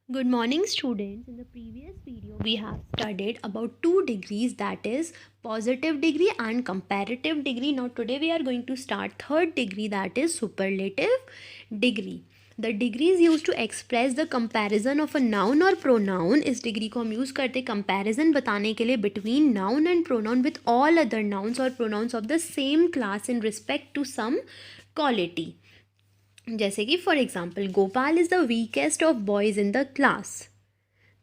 Good morning, students. In the previous video, we have studied about two degrees, that is positive degree and comparative degree. Now, today we are going to start third degree, that is superlative degree. The degree is used to express the comparison of a noun or pronoun. इस degree को हम use करते comparison बताने के लिए between noun and pronoun with all other nouns or pronouns of the same class in respect to some quality. जैसे कि for example Gopal is the weakest of boys in the class.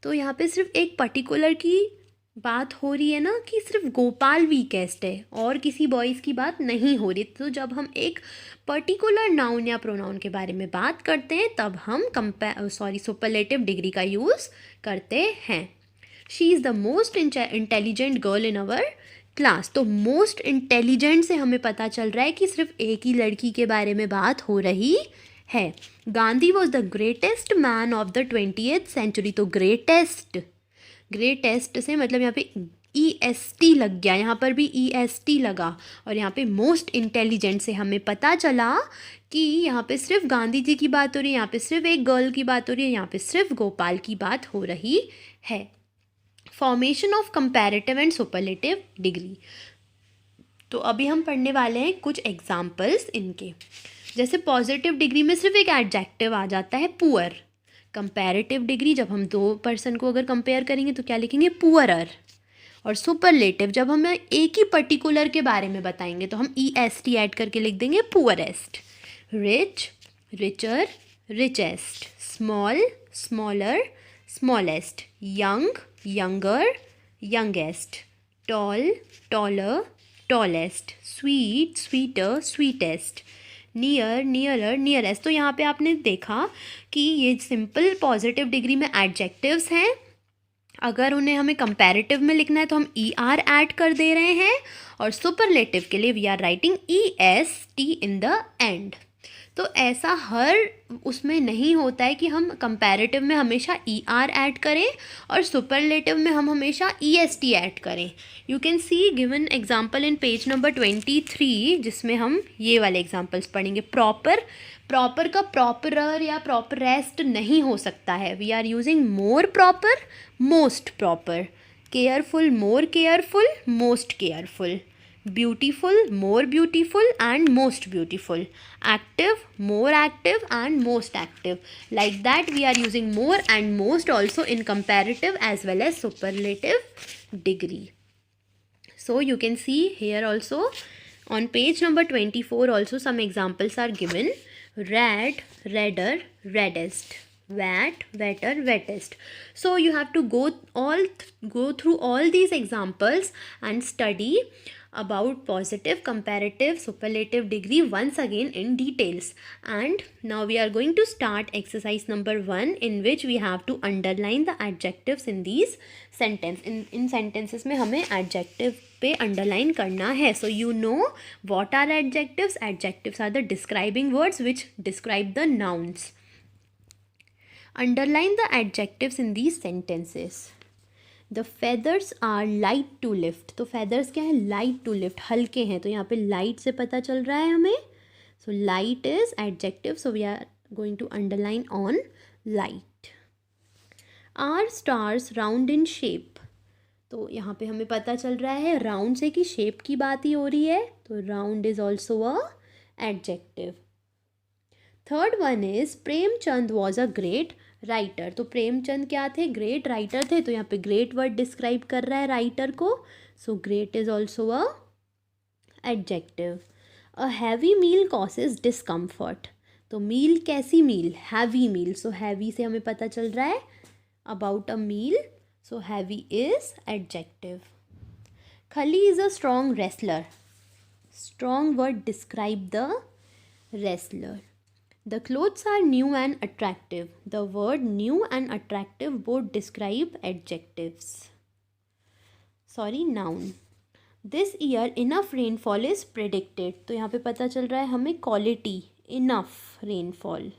तो यहाँ पे सिर्फ एक पर्टिकुलर की बात हो रही है ना कि सिर्फ गोपाल वीकेस्ट है और किसी बॉयज़ की बात नहीं हो रही। तो जब हम एक पर्टिकुलर नाउन या प्रोनाउन के बारे में बात करते हैं तब हम सुपरलेटिव डिग्री का यूज़ करते हैं। She is the most intelligent girl in our class. तो मोस्ट इंटेलिजेंट से हमें पता चल रहा है कि सिर्फ एक ही लड़की के बारे में बात हो रही है। Gandhi was the greatest man of the 20th century. तो ग्रेटेस्ट से मतलब यहाँ पे EST लग गया, यहाँ पर भी EST लगा और यहाँ पे मोस्ट इंटेलिजेंट से हमें पता चला कि यहाँ पे सिर्फ गांधी जी की बात हो रही है, यहाँ पे सिर्फ एक गर्ल की बात हो रही है, यहाँ पे सिर्फ गोपाल की बात हो रही है। Formation of comparative and superlative degree. तो अभी हम पढ़ने वाले हैं कुछ एग्जाम्पल्स इनके। जैसे पॉजिटिव डिग्री में सिर्फ एक एडजेक्टिव आ जाता है पुअर। कंपैरेटिव डिग्री जब हम दो पर्सन को अगर कंपेयर करेंगे तो क्या लिखेंगे, पुअरर। और सुपरलेटिव जब हम एक ही पर्टिकुलर के बारे में बताएंगे तो हम EST ऐड करके लिख देंगे poorest. Rich, richer, richest. Small, smaller, smallest. Young, younger, youngest. Tall, taller, tallest. Sweet, sweeter, sweetest. Near, nearer, nearest. तो यहाँ पे आपने देखा कि ये सिंपल पॉजिटिव डिग्री में एडजेक्टिव्स हैं। अगर उन्हें हमें कंपैरेटिव में लिखना है तो हम ER ऐड कर दे रहे हैं और सुपरलेटिव के लिए we are writing EST in the end. तो ऐसा हर उसमें नहीं होता है कि हम कंपैरेटिव में हमेशा ER ऐड करें और सुपरलेटिव में हम हमेशा EST ऐड करें। You can see given example in page number 23 जिसमें हम ये वाले एग्जांपल्स पढ़ेंगे। प्रॉपर का प्रॉपरर या प्रॉपरेस्ट नहीं हो सकता है। We are using more proper, most proper. Careful, more careful, most careful. Beautiful, more beautiful and most beautiful. Active, more active and most active. Like that we are using more and most also in comparative as well as superlative degree. So you can see here also on page number 24 also some examples are given. Red, redder, reddest. Wet, wetter, wettest. So you have to go through all these examples and study about positive, comparative, superlative degree once again in details. And now we are going to start exercise number 1 in which we have to underline the adjectives in these sentence. In sentences में हमें adjective पे underline करना है. So you know what are adjectives? Adjectives are the describing words which describe the nouns. Underline the adjectives in these sentences. The feathers are light to lift. तो feathers क्या है, light to lift, हल्के हैं। तो यहाँ पे light से पता चल रहा है हमें। So light is adjective, so we are going to underline on light. Are stars round in shape? तो यहाँ पे हमें पता चल रहा है round से कि shape की बात ही हो रही है, तो round is also a adjective. Third one is Premchand was a great writer. तो प्रेमचंद क्या थे, ग्रेट राइटर थे। तो यहाँ पे ग्रेट वर्ड डिस्क्राइब कर रहा है राइटर को। So great is also a adjective. A heavy meal causes discomfort. तो मील कैसी मील, हैवी मील। सो हैवी से हमें पता चल रहा है about a meal. So heavy is adjective. Khali is a strong wrestler. Strong word describe the wrestler. The clothes are new and attractive. The word new and attractive both describe adjectives. Noun. This year enough rainfall is predicted. तो यहाँ पे पता चल रहा है हमें quality, enough rainfall.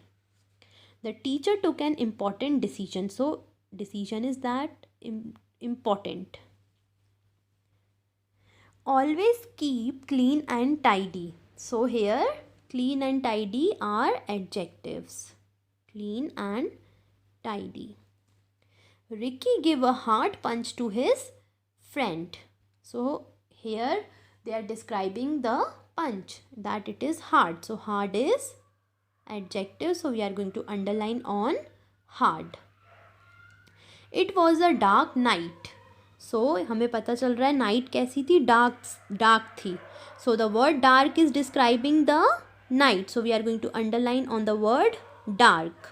The teacher took an important decision. So decision is that important. Always keep clean and tidy. So here clean and tidy are adjectives. Clean and tidy. Ricky give a hard punch to his friend. So here they are describing the punch, that it is hard. So hard is adjective, so we are going to underline on hard. It was a dark night. So हमें पता चल रहा है night कैसी थी, dark थी. So the word dark is describing the night, so we are going to underline on the word dark.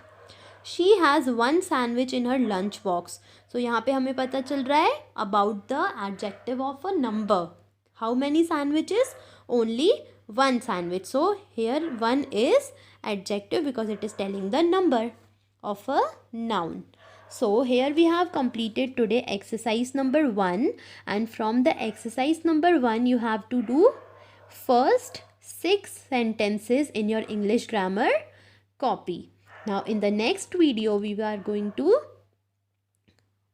She has one sandwich in her lunch box. So यहाँ पे हमें पता चल रहा है about the adjective of a number. How many sandwiches? Only one sandwich. So here one is adjective because it is telling the number of a noun. So here we have completed today exercise number 1, and from the exercise number 1 you have to do first 6 sentences in your English grammar copy. Now in the next video we are going to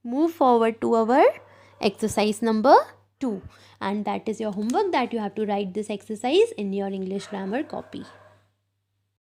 move forward to our exercise number 2, and that is your homework, that you have to write this exercise in your English grammar copy.